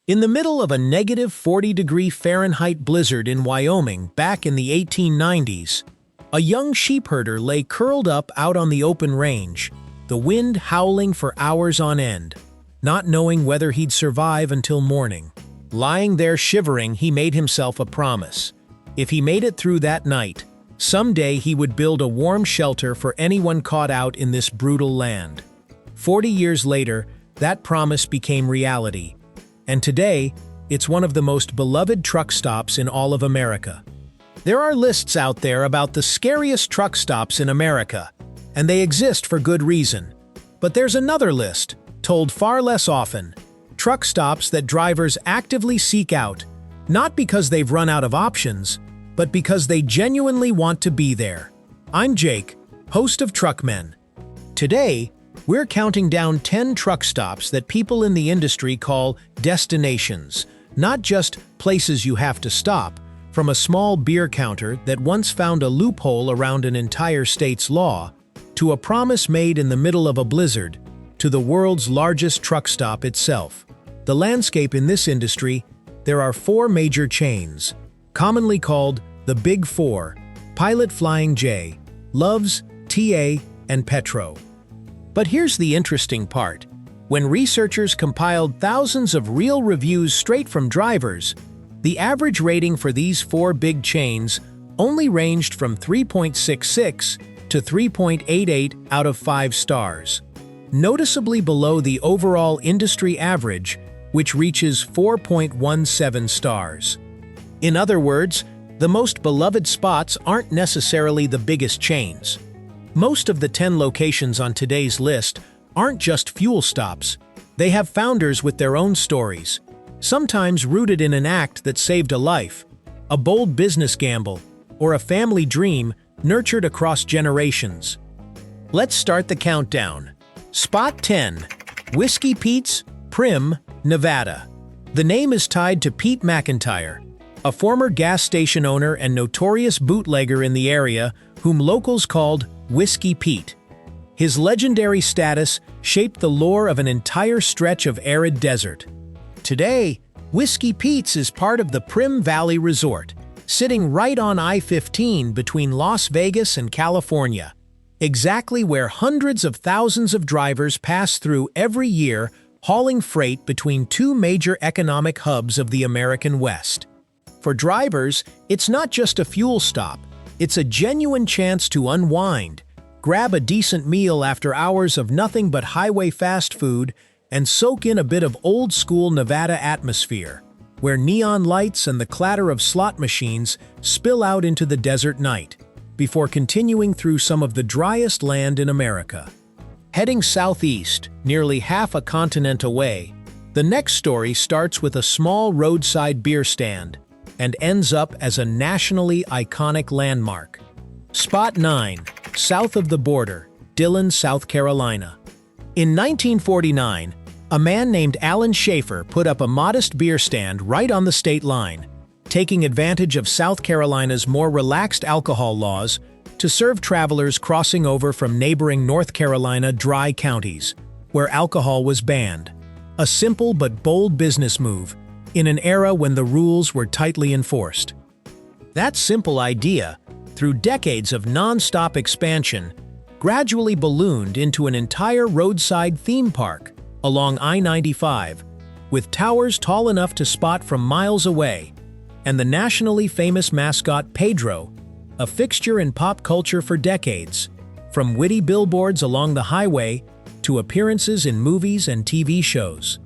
In the middle of a negative 40-degree Fahrenheit blizzard in Wyoming back in the 1890s, a young sheep herder lay curled up out on the open range, the wind howling for hours on end, not knowing whether he'd survive until morning. Lying there shivering, he made himself a promise. If he made it through that night, someday he would build a warm shelter for anyone caught out in this brutal land. 40 years later, that promise became reality. And today, it's one of the most beloved truck stops in all of America. There are lists out there about the scariest truck stops in America, and they exist for good reason. But there's another list, told far less often, truck stops that drivers actively seek out, not because they've run out of options, but because they genuinely want to be there. I'm Jake, host of Truckmen. Today, we're counting down 10 truck stops that people in the industry call destinations, not just places you have to stop, from a small beer counter that once found a loophole around an entire state's law, to a promise made in the middle of a blizzard, to the world's largest truck stop itself. The landscape in this industry, there are 4 major chains, commonly called the Big Four: Pilot Flying J, Love's, TA, and Petro. But here's the interesting part. When researchers compiled thousands of real reviews straight from drivers, the average rating for these 4 big chains only ranged from 3.66 to 3.88 out of 5 stars, noticeably below the overall industry average, which reaches 4.17 stars. In other words, the most beloved spots aren't necessarily the biggest chains. Most of the 10 locations on today's list aren't just fuel stops. They have founders with their own stories, sometimes rooted in an act that saved a life, a bold business gamble, or a family dream nurtured across generations. Let's start the countdown. Spot 10. Whiskey Pete's, Primm, Nevada. The name is tied to Pete McIntyre, a former gas station owner and notorious bootlegger in the area whom locals called Whiskey Pete. His legendary status shaped the lore of an entire stretch of arid desert. Today, Whiskey Pete's is part of the Primm Valley Resort, sitting right on I-15 between Las Vegas and California, exactly where hundreds of thousands of drivers pass through every year, hauling freight between 2 major economic hubs of the American West. For drivers, it's not just a fuel stop. It's a genuine chance to unwind, grab a decent meal after hours of nothing but highway fast food, and soak in a bit of old-school Nevada atmosphere, where neon lights and the clatter of slot machines spill out into the desert night, before continuing through some of the driest land in America. Heading southeast, nearly half a continent away, the next story starts with a small roadside beer stand and ends up as a nationally iconic landmark. Spot 9. South of the border, Dillon, South Carolina. In 1949, a man named Alan Schaefer put up a modest beer stand right on the state line, taking advantage of South Carolina's more relaxed alcohol laws to serve travelers crossing over from neighboring North Carolina dry counties, where alcohol was banned. A simple but bold business move, in an era when the rules were tightly enforced. That simple idea, through decades of non-stop expansion, gradually ballooned into an entire roadside theme park along I-95, with towers tall enough to spot from miles away, and the nationally famous mascot Pedro, a fixture in pop culture for decades, from witty billboards along the highway to appearances in movies and TV shows.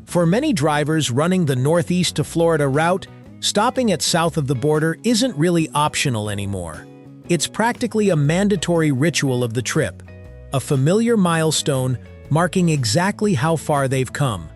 For many drivers running the Northeast to Florida route, stopping at south of the border isn't really optional anymore. It's practically a mandatory ritual of the trip, a familiar milestone marking exactly how far they've come.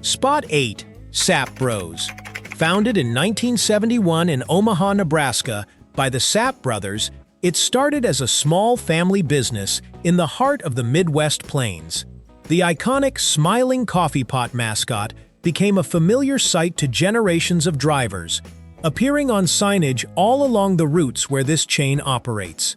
Spot 8. Sap Bros. Founded in 1971 in Omaha, Nebraska by the Sap brothers, it started as a small family business in the heart of the Midwest Plains. The iconic smiling coffee pot mascot became a familiar sight to generations of drivers, appearing on signage all along the routes where this chain operates.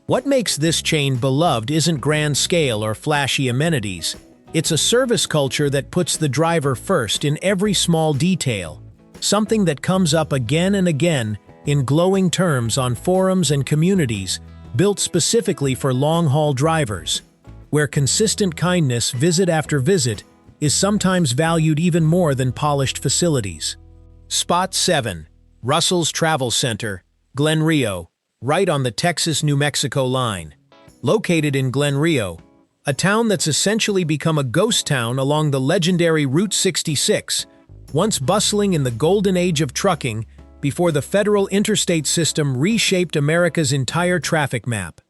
What makes this chain beloved isn't grand scale or flashy amenities. It's a service culture that puts the driver first in every small detail, something that comes up again and again in glowing terms on forums and communities built specifically for long-haul drivers, where consistent kindness visit after visit is sometimes valued even more than polished facilities. Spot 7. Russell's Travel Center, Glen Rio, right on the Texas-New Mexico line. Located in Glen Rio, a town that's essentially become a ghost town along the legendary Route 66, once bustling in the golden age of trucking before the federal interstate system reshaped America's entire traffic map.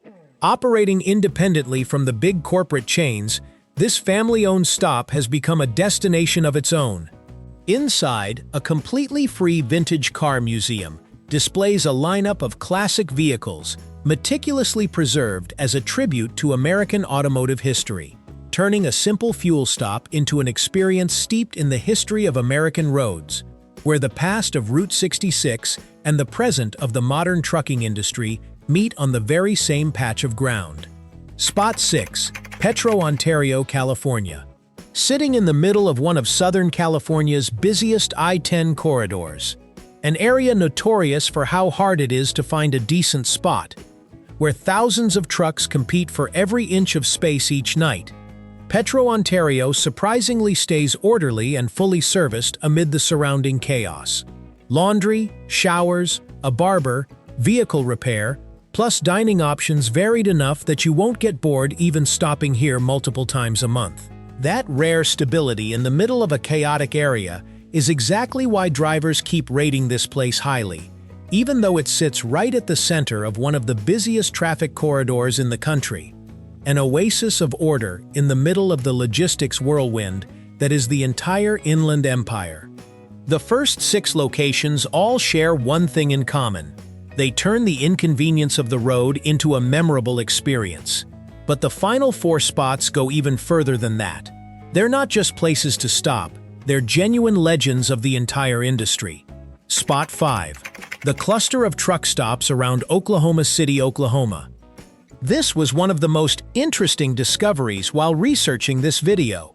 Operating independently from the big corporate chains, this family-owned stop has become a destination of its own. Inside, a completely free vintage car museum displays a lineup of classic vehicles, meticulously preserved as a tribute to American automotive history, turning a simple fuel stop into an experience steeped in the history of American roads, where the past of Route 66 and the present of the modern trucking industry meet on the very same patch of ground. Spot 6. Petro, Ontario, California. Sitting in the middle of one of Southern California's busiest I-10 corridors, an area notorious for how hard it is to find a decent spot, where thousands of trucks compete for every inch of space each night, Petro, Ontario surprisingly stays orderly and fully serviced amid the surrounding chaos. Laundry, showers, a barber, vehicle repair, plus dining options varied enough that you won't get bored even stopping here multiple times a month. That rare stability in the middle of a chaotic area is exactly why drivers keep rating this place highly, even though it sits right at the center of one of the busiest traffic corridors in the country. An oasis of order in the middle of the logistics whirlwind that is the entire Inland Empire. The first 6 locations all share one thing in common. They turn the inconvenience of the road into a memorable experience. But the final 4 spots go even further than that. They're not just places to stop, they're genuine legends of the entire industry. Spot 5. The cluster of truck stops around Oklahoma City, Oklahoma. This was one of the most interesting discoveries while researching this video.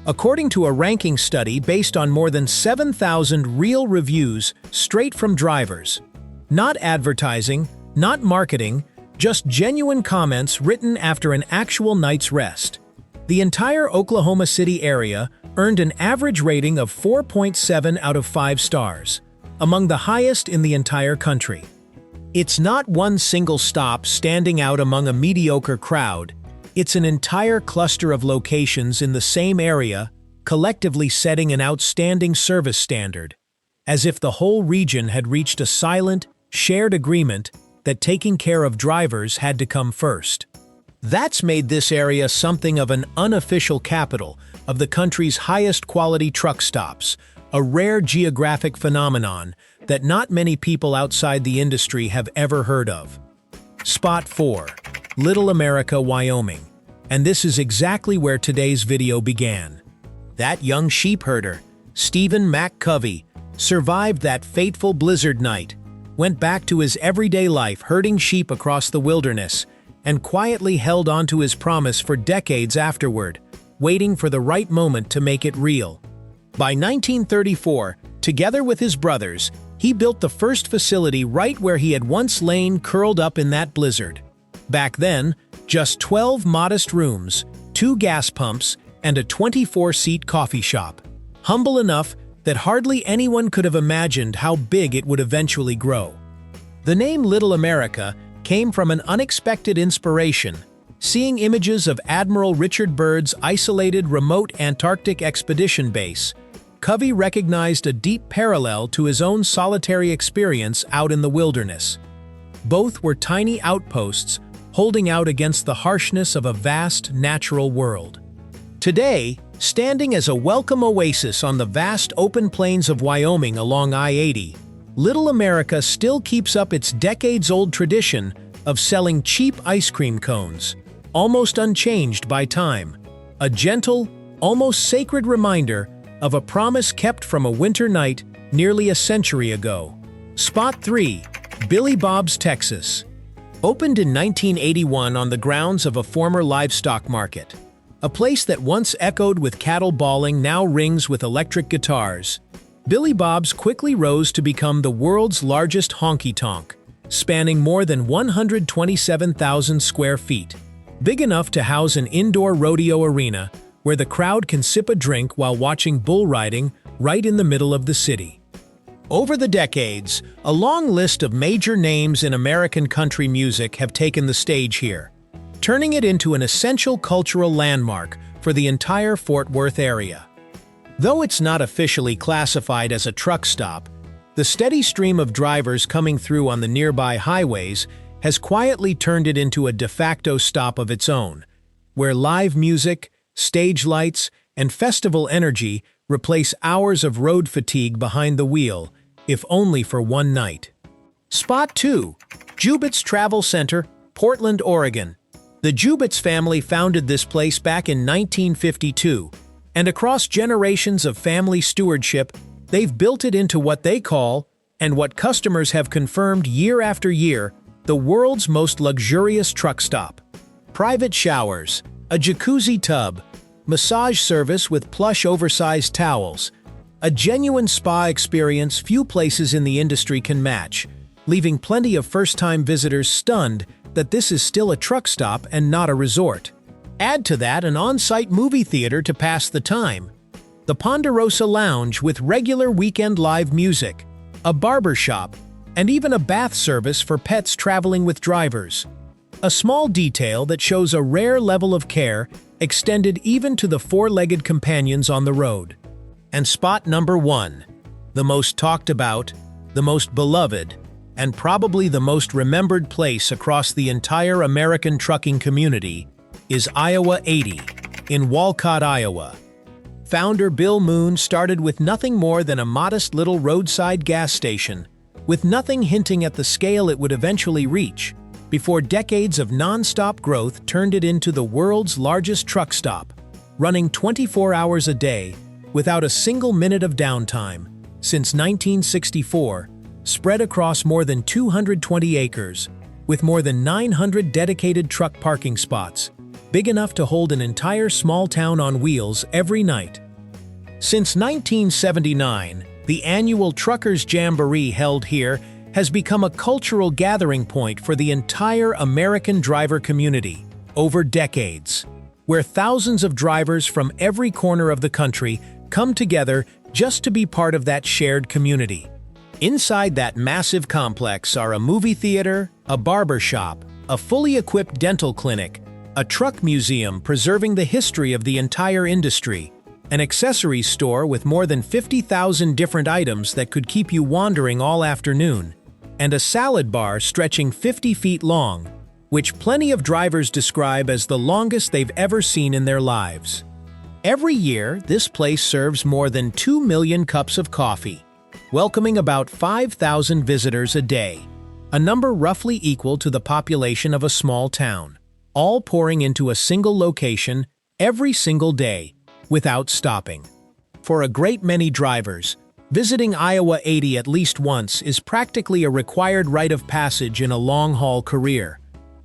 According to a ranking study based on more than 7,000 real reviews straight from drivers, not advertising, not marketing, just genuine comments written after an actual night's rest, the entire Oklahoma City area earned an average rating of 4.7 out of 5 stars, among the highest in the entire country. It's not one single stop standing out among a mediocre crowd. It's an entire cluster of locations in the same area, collectively setting an outstanding service standard, as if the whole region had reached a silent, shared agreement that taking care of drivers had to come first. That's made this area something of an unofficial capital of the country's highest quality truck stops, a rare geographic phenomenon that not many people outside the industry have ever heard of. Spot 4. Little America, Wyoming. And this is exactly where today's video began. That young sheep herder, Stephen McCovey, survived that fateful blizzard night, went back to his everyday life herding sheep across the wilderness, and quietly held on to his promise for decades afterward, waiting for the right moment to make it real. By 1934, together with his brothers, he built the first facility right where he had once lain curled up in that blizzard. Back then, just 12 modest rooms, 2 gas pumps, and a 24-seat coffee shop. Humble enough that hardly anyone could have imagined how big it would eventually grow. The name Little America came from an unexpected inspiration, seeing images of Admiral Richard Byrd's isolated remote Antarctic expedition base. Covey recognized a deep parallel to his own solitary experience out in the wilderness. Both were tiny outposts holding out against the harshness of a vast natural world. Today, standing as a welcome oasis on the vast open plains of Wyoming along I-80, Little America still keeps up its decades-old tradition of selling cheap ice cream cones, almost unchanged by time. A gentle, almost sacred reminder of a promise kept from a winter night nearly a century ago. Spot 3. Billy Bob's, Texas. Opened in 1981 on the grounds of a former livestock market, A place that once echoed with cattle bawling now rings with electric guitars. Billy Bob's quickly rose to become the world's largest honky-tonk, spanning more than 127,000 square feet, big enough to house an indoor rodeo arena where the crowd can sip a drink while watching bull riding right in the middle of the city. Over the decades, a long list of major names in American country music have taken the stage here, turning it into an essential cultural landmark for the entire Fort Worth area. Though it's not officially classified as a truck stop, the steady stream of drivers coming through on the nearby highways has quietly turned it into a de facto stop of its own, where live music, stage lights, and festival energy replace hours of road fatigue behind the wheel, if only for one night. Spot 2. Jubitz Travel Center, Portland, Oregon. The Jubitz family founded this place back in 1952, and across generations of family stewardship, they've built it into what they call, and what customers have confirmed year after year, the world's most luxurious truck stop. Private showers, a jacuzzi tub, massage service with plush oversized towels, a genuine spa experience few places in the industry can match, leaving plenty of first-time visitors stunned that this is still a truck stop and not a resort. Add to that an on-site movie theater to pass the time, the Ponderosa Lounge with regular weekend live music, a barber shop, and even a bath service for pets traveling with drivers. A small detail that shows a rare level of care extended even to the four-legged companions on the road. And spot number 1, the most talked about, the most beloved, and probably the most remembered place across the entire American trucking community, is Iowa 80, in Walcott, Iowa. Founder Bill Moon started with nothing more than a modest little roadside gas station, with nothing hinting at the scale it would eventually reach, before decades of non-stop growth turned it into the world's largest truck stop, running 24 hours a day, without a single minute of downtime, since 1964, spread across more than 220 acres, with more than 900 dedicated truck parking spots, big enough to hold an entire small town on wheels every night. Since 1979, the annual Truckers' Jamboree held here has become a cultural gathering point for the entire American driver community over decades, where thousands of drivers from every corner of the country come together just to be part of that shared community. Inside that massive complex are a movie theater, a barber shop, a fully equipped dental clinic, a truck museum preserving the history of the entire industry, an accessories store with more than 50,000 different items that could keep you wandering all afternoon, and a salad bar stretching 50 feet long, which plenty of drivers describe as the longest they've ever seen in their lives. Every year, this place serves more than 2 million cups of coffee, welcoming about 5,000 visitors a day, a number roughly equal to the population of a small town, all pouring into a single location every single day, without stopping. For a great many drivers, visiting Iowa 80 at least once is practically a required rite of passage in a long-haul career,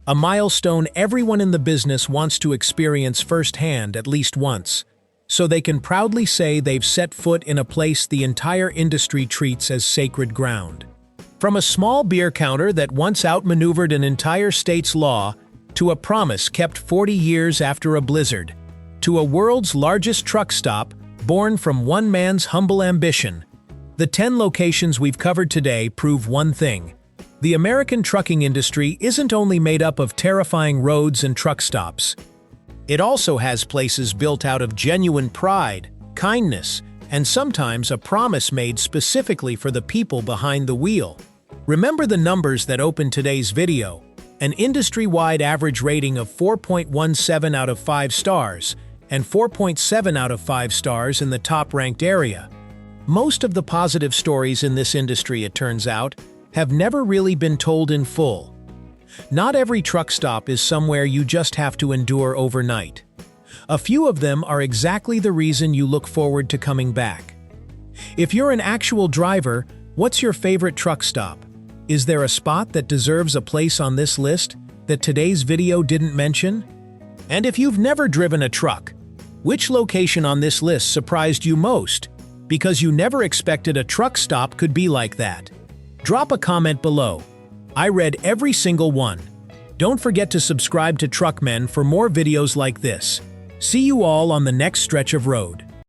a milestone everyone in the business wants to experience firsthand at least once, so they can proudly say they've set foot in a place the entire industry treats as sacred ground. From a small beer counter that once outmaneuvered an entire state's law, to a promise kept 40 years after a blizzard, to a world's largest truck stop born from one man's humble ambition, the 10 locations we've covered today prove one thing: the American trucking industry isn't only made up of terrifying roads and truck stops. It also has places built out of genuine pride, kindness, and sometimes a promise made specifically for the people behind the wheel. Remember the numbers that opened today's video: an industry-wide average rating of 4.17 out of 5 stars, and 4.7 out of 5 stars in the top-ranked area. Most of the positive stories in this industry, it turns out, have never really been told in full. Not every truck stop is somewhere you just have to endure overnight. A few of them are exactly the reason you look forward to coming back. If you're an actual driver, what's your favorite truck stop? Is there a spot that deserves a place on this list that today's video didn't mention? And if you've never driven a truck, which location on this list surprised you most? Because you never expected a truck stop could be like that. Drop a comment below. I read every single one. Don't forget to subscribe to Truckmen for more videos like this. See you all on the next stretch of road.